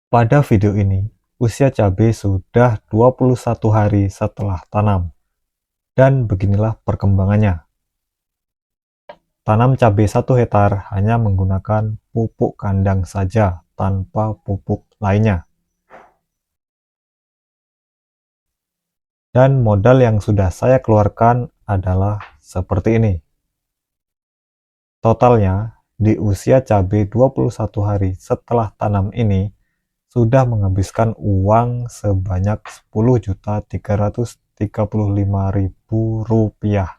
Pada video ini, usia cabai sudah 21 hari setelah tanam, dan beginilah perkembangannya. Tanam cabai 1 hektar hanya menggunakan pupuk kandang saja tanpa pupuk lainnya. Dan modal yang sudah saya keluarkan adalah seperti ini. Totalnya, di usia cabai 21 hari setelah tanam ini, sudah menghabiskan uang sebanyak Rp10.335.000.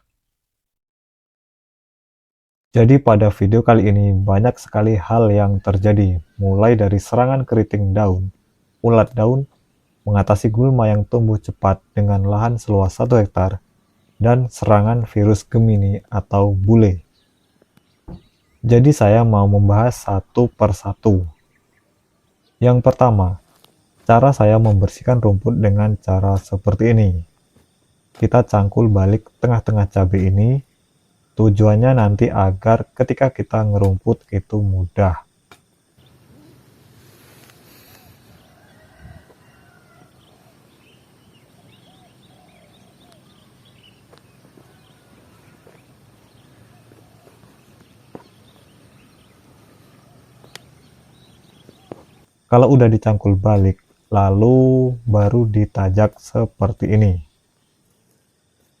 Jadi pada video kali ini banyak sekali hal yang terjadi, mulai dari serangan keriting daun, ulat daun, mengatasi gulma yang tumbuh cepat dengan lahan seluas 1 hektar, dan serangan virus Gemini atau bule. Jadi saya mau membahas satu persatu. Yang pertama, cara saya membersihkan rumput dengan cara seperti ini. Kita cangkul balik tengah-tengah cabai ini, tujuannya nanti agar ketika kita ngerumput itu mudah. Kalau udah dicangkul balik, lalu baru ditajak seperti ini.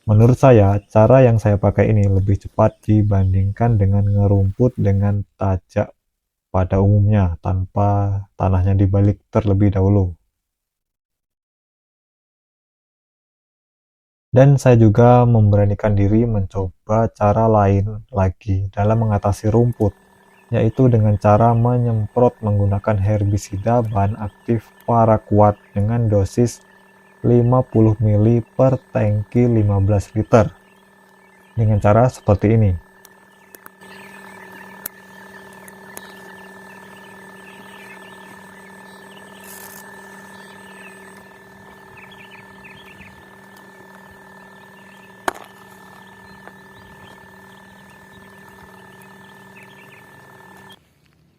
Menurut saya, cara yang saya pakai ini lebih cepat dibandingkan dengan ngerumput dengan tajak pada umumnya tanpa tanahnya dibalik terlebih dahulu. Dan saya juga memberanikan diri mencoba cara lain lagi dalam mengatasi rumput, yaitu dengan cara menyemprot menggunakan herbisida bahan aktif paraquat dengan dosis 50 ml per tangki 15 liter. Dengan cara seperti ini.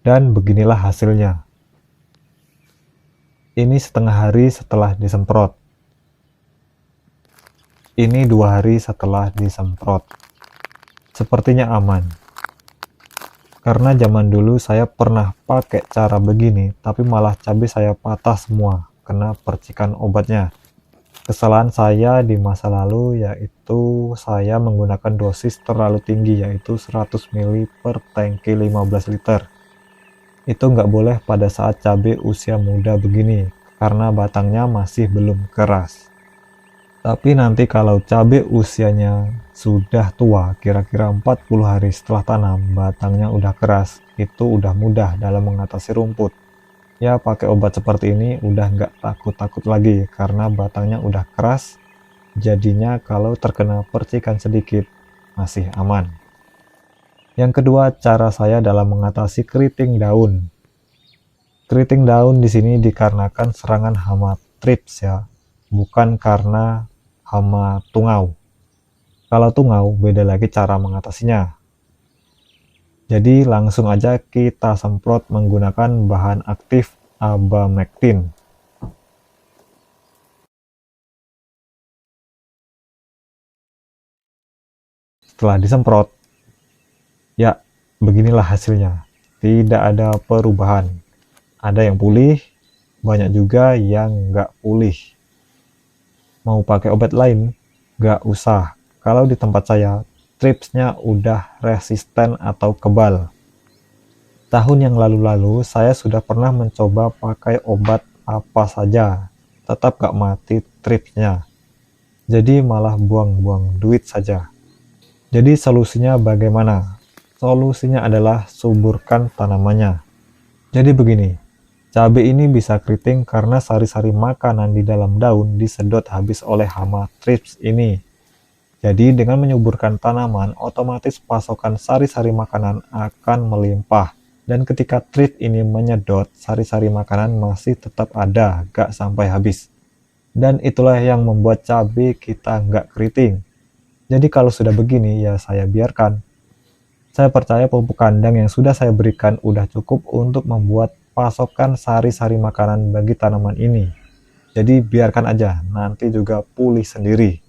Dan beginilah hasilnya. Ini setengah hari setelah disemprot. Ini 2 hari setelah disemprot. Sepertinya aman. Karena zaman dulu saya pernah pakai cara begini, tapi malah cabai saya patah semua, kena percikan obatnya. Kesalahan saya di masa lalu yaitu saya menggunakan dosis terlalu tinggi, yaitu 100 ml per tangki 15 liter. Itu nggak boleh pada saat cabai usia muda begini, karena batangnya masih belum keras. Tapi nanti kalau cabai usianya sudah tua, kira-kira 40 hari setelah tanam, batangnya udah keras, itu udah mudah dalam mengatasi rumput. Ya, pakai obat seperti ini udah nggak takut-takut lagi, karena batangnya udah keras, jadinya kalau terkena percikan sedikit, masih aman. Yang kedua, cara saya dalam mengatasi keriting daun. Keriting daun di sini dikarenakan serangan hama thrips ya, bukan karena hama tungau. Kalau tungau, beda lagi cara mengatasinya. Jadi langsung aja kita semprot menggunakan bahan aktif abamectin. Setelah disemprot, ya beginilah hasilnya. Tidak ada perubahan. Ada yang pulih, banyak juga yang nggak pulih. Mau pakai obat lain? Nggak usah. Kalau di tempat saya, tripsnya udah resisten atau kebal. Tahun yang lalu-lalu, saya sudah pernah mencoba pakai obat apa saja, tetap gak mati tripsnya. Jadi malah buang-buang duit saja. Jadi solusinya bagaimana? Solusinya adalah suburkan tanamannya. Jadi begini, cabai ini bisa keriting karena sari-sari makanan di dalam daun disedot habis oleh hama thrips ini. Jadi dengan menyuburkan tanaman, otomatis pasokan sari-sari makanan akan melimpah. Dan ketika thrips ini menyedot, sari-sari makanan masih tetap ada, gak sampai habis. Dan itulah yang membuat cabai kita nggak keriting. Jadi kalau sudah begini, ya saya biarkan. Saya percaya pupuk kandang yang sudah saya berikan udah cukup untuk membuat pasokan sari-sari makanan bagi tanaman ini. Jadi biarkan aja, nanti juga pulih sendiri.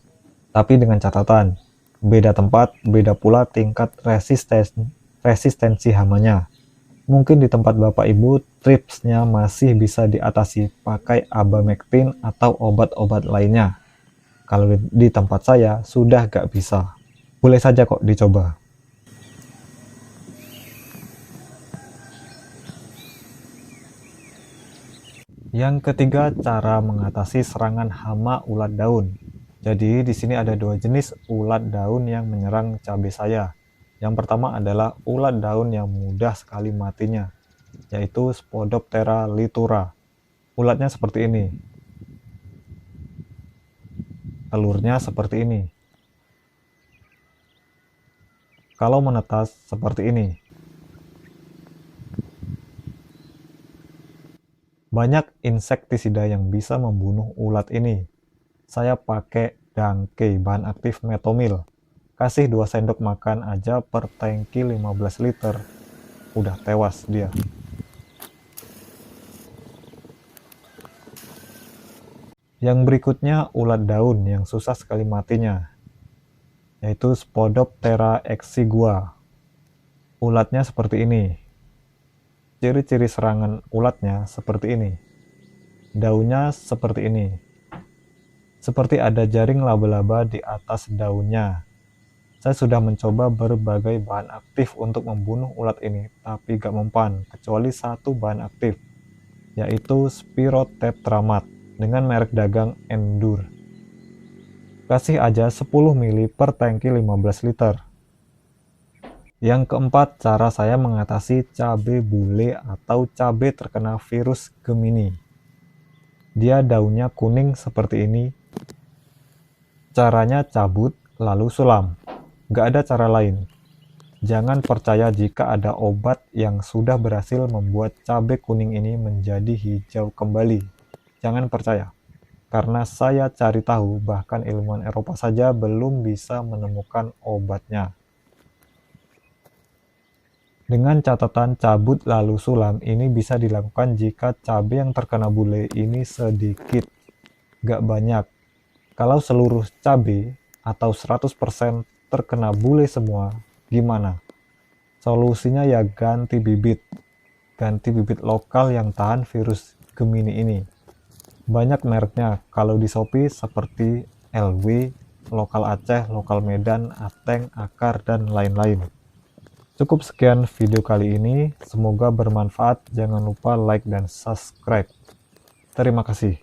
Tapi dengan catatan, beda tempat, beda pula tingkat resistensi hamanya. Mungkin di tempat Bapak Ibu, tripsnya masih bisa diatasi pakai abamectin atau obat-obat lainnya. Kalau di tempat saya, sudah gak bisa. Boleh saja kok dicoba. Yang ketiga, cara mengatasi serangan hama ulat daun. Jadi di sini ada dua jenis ulat daun yang menyerang cabai saya. Yang pertama adalah ulat daun yang mudah sekali matinya, yaitu Spodoptera litura. Ulatnya seperti ini. Telurnya seperti ini. Kalau menetas seperti ini. Banyak insektisida yang bisa membunuh ulat ini. Saya pakai Dangke, bahan aktif metomil. Kasih 2 sendok makan aja per tangki 15 liter. Udah tewas dia. Yang berikutnya ulat daun yang susah sekali matinya, yaitu Spodoptera exigua. Ulatnya seperti ini. Ciri-ciri serangan ulatnya seperti ini. Daunnya seperti ini. Seperti ada jaring laba-laba di atas daunnya. Saya sudah mencoba berbagai bahan aktif untuk membunuh ulat ini, tapi gak mempan, kecuali satu bahan aktif, yaitu Spirotetramat dengan merek dagang Endure. Kasih aja 10 ml per tangki 15 liter. Yang keempat, cara saya mengatasi cabai bule atau cabai terkena virus Gemini. Dia daunnya kuning seperti ini. Caranya cabut lalu sulam. Gak ada cara lain. Jangan percaya jika ada obat yang sudah berhasil membuat cabai kuning ini menjadi hijau kembali. Jangan percaya. Karena saya cari tahu, bahkan ilmuwan Eropa saja belum bisa menemukan obatnya. Dengan catatan cabut lalu sulam, ini bisa dilakukan jika cabai yang terkena bule ini sedikit, gak banyak. Kalau seluruh cabai atau 100% terkena bule semua, gimana? Solusinya ya ganti bibit lokal yang tahan virus Gemini ini. Banyak mereknya, kalau di Shopee seperti LW, Lokal Aceh, Lokal Medan, Ateng, Akar, dan lain-lain. Cukup sekian video kali ini, semoga bermanfaat. Jangan lupa like dan subscribe. Terima kasih.